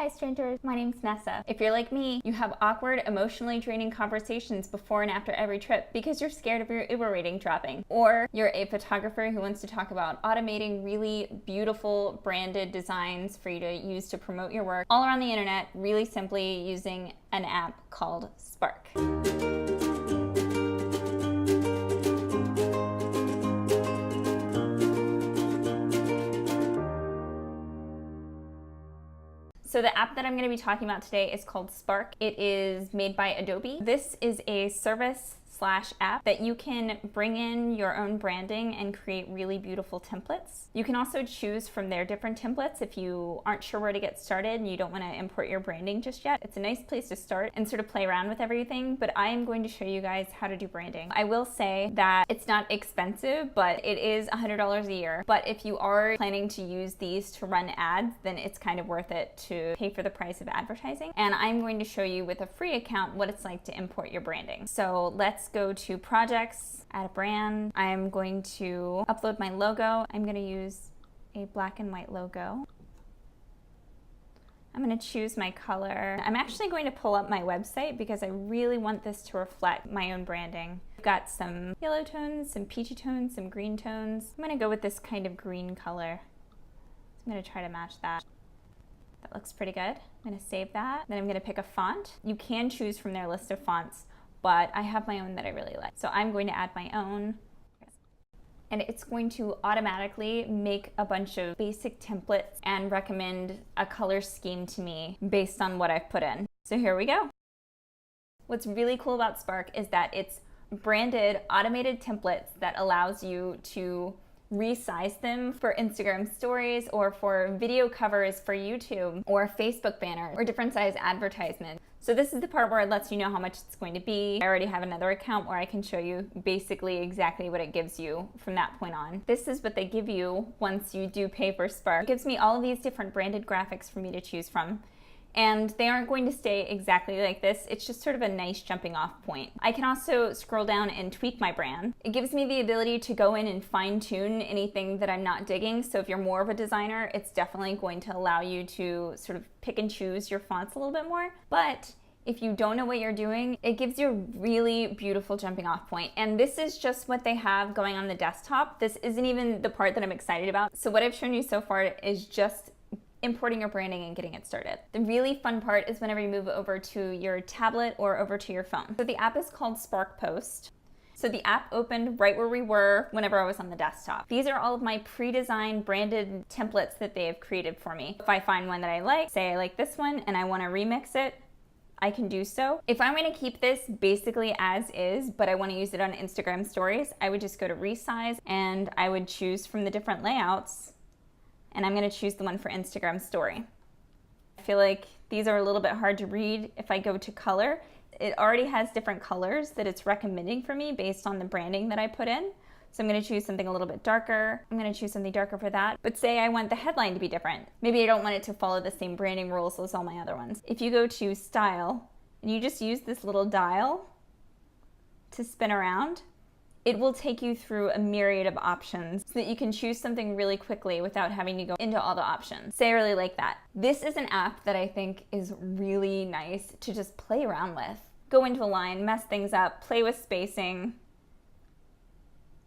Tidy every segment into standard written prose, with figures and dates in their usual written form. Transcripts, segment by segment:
Hi strangers, my name's Nessa. If you're like me, you have awkward, emotionally draining conversations before and after every trip because you're scared of your Uber rating dropping. Or you're a photographer who wants to talk about automating really beautiful branded designs for you to use to promote your work all around the internet really simply using an app called Spark. So the app that I'm going to be talking about today is called Spark. It is made by Adobe. This is a service/app that you can bring in your own branding and create really beautiful templates. You can also choose from their different templates if you aren't sure where to get started and you don't want to import your branding just yet. It's a nice place to start and sort of play around with everything, but I am going to show you guys how to do branding. I will say that it's not expensive, but it is $100 a year. But if you are planning to use these to run ads, then it's kind of worth it to pay for the price of advertising. And I'm going to show you with a free account what it's like to import your branding. So let's go to projects, add a brand. I'm going to upload my logo. I'm going to use a black and white logo. I'm going to choose my color. I'm actually going to pull up my website because I really want this to reflect my own branding. I've got some yellow tones, some peachy tones, some green tones. I'm going to go with this kind of green color. I'm going to try to match that. That looks pretty good. I'm going to save that. Then I'm going to pick a font. You can choose from their list of fonts, but I have my own that I really like. So I'm going to add my own. And it's going to automatically make a bunch of basic templates and recommend a color scheme to me based on what I've put in. So here we go. What's really cool about Spark is that it's branded automated templates that allows you to resize them for Instagram stories or for video covers for YouTube or Facebook banners or different size advertisements. So this is the part where it lets you know how much it's going to be. I already have another account where I can show you basically exactly what it gives you from that point on. This is what they give you once you do pay for Spark. It gives me all of these different branded graphics for me to choose from. And they aren't going to stay exactly like this. It's just sort of a nice jumping off point. I can also scroll down and tweak my brand. It gives me the ability to go in and fine tune anything that I'm not digging. So if you're more of a designer, it's definitely going to allow you to sort of pick and choose your fonts a little bit more. But if you don't know what you're doing, it gives you a really beautiful jumping off point. And this is just what they have going on the desktop. This isn't even the part that I'm excited about. So what I've shown you so far is just importing your branding and getting it started. The really fun part is whenever you move over to your tablet or over to your phone. So the app is called Spark Post. So the app opened right where we were whenever I was on the desktop. These are all of my pre-designed branded templates that they have created for me. If I find one that I like, say I like this one and I want to remix it, I can do so. If I'm going to keep this basically as is, but I want to use it on Instagram stories, I would just go to resize and I would choose from the different layouts, and I'm going to choose the one for Instagram story. I feel like these are a little bit hard to read. If I go to color, it already has different colors that it's recommending for me based on the branding that I put in. So I'm going to choose something a little bit darker. I'm going to choose something darker for that. But say I want the headline to be different. Maybe I don't want it to follow the same branding rules as all my other ones. If you go to style and you just use this little dial to spin around, it will take you through a myriad of options so that you can choose something really quickly without having to go into all the options. Say I really like that. This is an app that I think is really nice to just play around with. Go into a line, mess things up, play with spacing,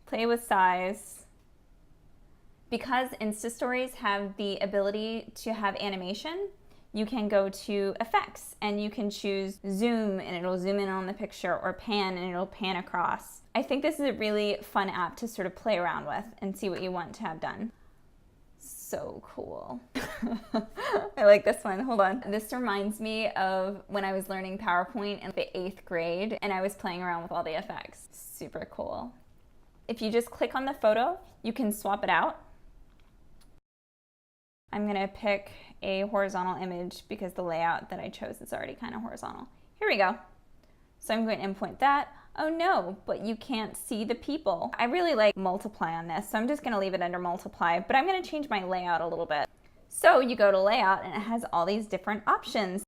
play with size. Because Insta Stories have the ability to have animation, you can go to effects and you can choose zoom and it'll zoom in on the picture, or pan and it'll pan across. I think this is a really fun app to sort of play around with and see what you want to have done. So cool. I like this one. Hold on. This reminds me of when I was learning PowerPoint in the 8th grade and I was playing around with all the effects. Super cool. If you just click on the photo, you can swap it out. I'm going to pick a horizontal image because the layout that I chose is already kind of horizontal. Here we go. So I'm going to import that. Oh no, but you can't see the people. I really like multiply on this, so I'm just going to leave it under multiply, but I'm going to change my layout a little bit. So you go to layout and it has all these different options.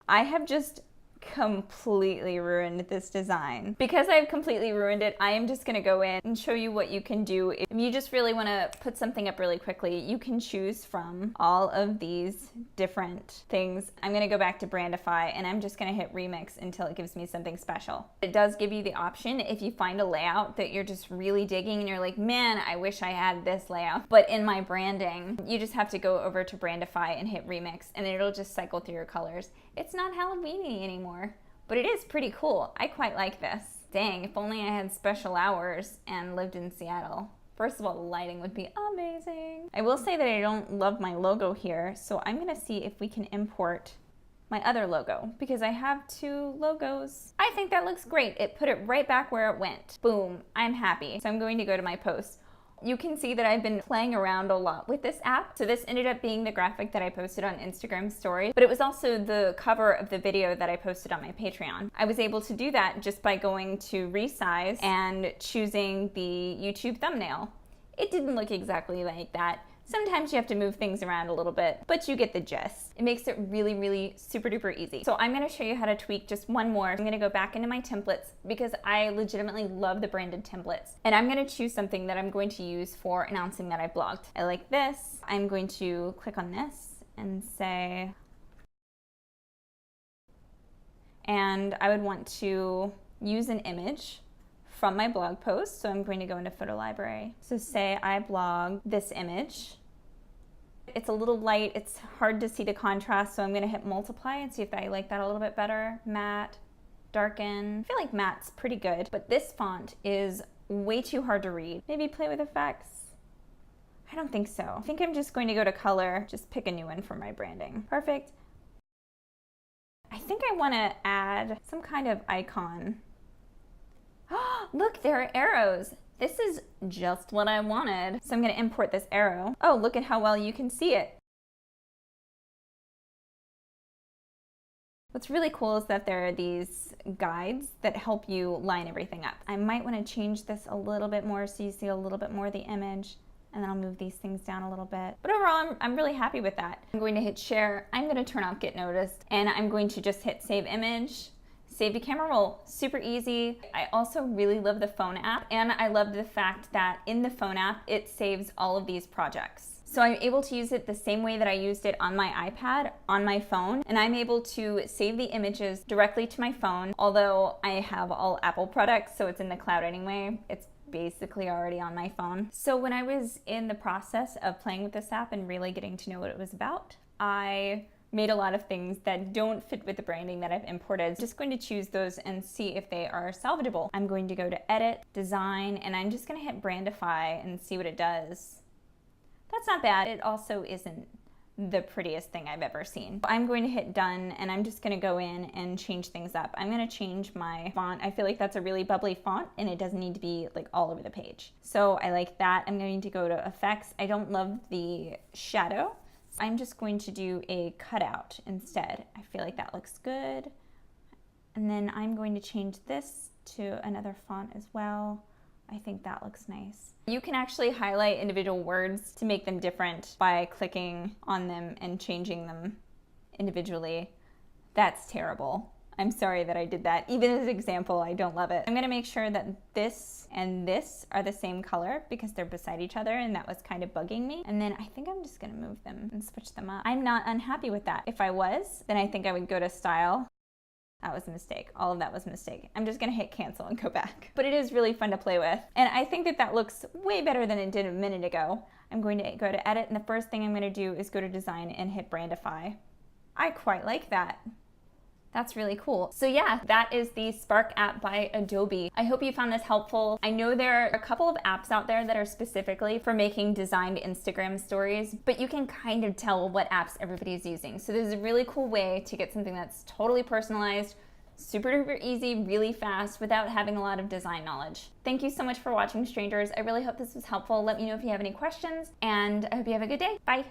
I have just completely ruined this design. Because I've completely ruined it, I am just gonna go in and show you what you can do. If you just really wanna put something up really quickly, you can choose from all of these different things. I'm gonna go back to Brandify and I'm just gonna hit remix until it gives me something special. It does give you the option if you find a layout that you're just really digging and you're like, man, I wish I had this layout, but in my branding, you just have to go over to Brandify and hit remix and it'll just cycle through your colors. It's not Halloween-y anymore, but it is pretty cool. I quite like this. Dang, if only I had special hours and lived in Seattle. First of all, the lighting would be amazing. I will say that I don't love my logo here, so I'm gonna see if we can import my other logo because I have 2 logos. I think that looks great. It put it right back where it went. Boom, I'm happy. So I'm going to go to my post. You can see that I've been playing around a lot with this app. So this ended up being the graphic that I posted on Instagram story, but it was also the cover of the video that I posted on my Patreon. I was able to do that just by going to resize and choosing the YouTube thumbnail. It didn't look exactly like that. Sometimes you have to move things around a little bit, but you get the gist. It makes it really, really super duper easy. So I'm gonna show you how to tweak just one more. I'm gonna go back into my templates because I legitimately love the branded templates. And I'm gonna choose something that I'm going to use for announcing that I blogged. I like this. I'm going to click on this and say, and I would want to use an image from my blog post. So I'm going to go into photo library. So say I blog this image. It's a little light, it's hard to see the contrast, so I'm gonna hit multiply and see if I like that a little bit better. Matte, darken. I feel like matte's pretty good, but this font is way too hard to read. Maybe play with effects. I don't think so. I think I'm just going to go to color, just pick a new one for my branding. Perfect. I think I wanna add some kind of icon. Look, there are arrows. This is just what I wanted. So I'm gonna import this arrow. Oh, look at how well you can see it. What's really cool is that there are these guides that help you line everything up. I might wanna change this a little bit more so you see a little bit more of the image, and then I'll move these things down a little bit. But overall, I'm really happy with that. I'm going to hit share. I'm gonna turn off get noticed, and I'm going to just hit save image. Save to camera roll, super easy. I also really love the phone app, and I love the fact that in the phone app, it saves all of these projects. So I'm able to use it the same way that I used it on my iPad, on my phone, and I'm able to save the images directly to my phone, although I have all Apple products, so it's in the cloud anyway. It's basically already on my phone. So when I was in the process of playing with this app and really getting to know what it was about, I made a lot of things that don't fit with the branding that I've imported. Just going to choose those and see if they are salvageable. I'm going to go to edit, design, and I'm just gonna hit Brandify and see what it does. That's not bad. It also isn't the prettiest thing I've ever seen. I'm going to hit done and I'm just gonna go in and change things up. I'm gonna change my font. I feel like that's a really bubbly font and it doesn't need to be like all over the page. So I like that. I'm going to go to effects. I don't love the shadow. I'm just going to do a cutout instead. I feel like that looks good. And then I'm going to change this to another font as well. I think that looks nice. You can actually highlight individual words to make them different by clicking on them and changing them individually. That's terrible. I'm sorry that I did that. Even as an example, I don't love it. I'm gonna make sure that this and this are the same color because they're beside each other and that was kind of bugging me. And then I think I'm just gonna move them and switch them up. I'm not unhappy with that. If I was, then I think I would go to style. That was a mistake. All of that was a mistake. I'm just gonna hit cancel and go back. But it is really fun to play with. And I think that that looks way better than it did a minute ago. I'm going to go to edit and the first thing I'm gonna do is go to design and hit Brandify. I quite like that. That's really cool. So yeah, that is the Spark app by Adobe. I hope you found this helpful. I know there are a couple of apps out there that are specifically for making designed Instagram stories, but you can kind of tell what apps everybody's using. So this is a really cool way to get something that's totally personalized, super duper easy, really fast, without having a lot of design knowledge. Thank you so much for watching, strangers. I really hope this was helpful. Let me know if you have any questions, and I hope you have a good day. Bye.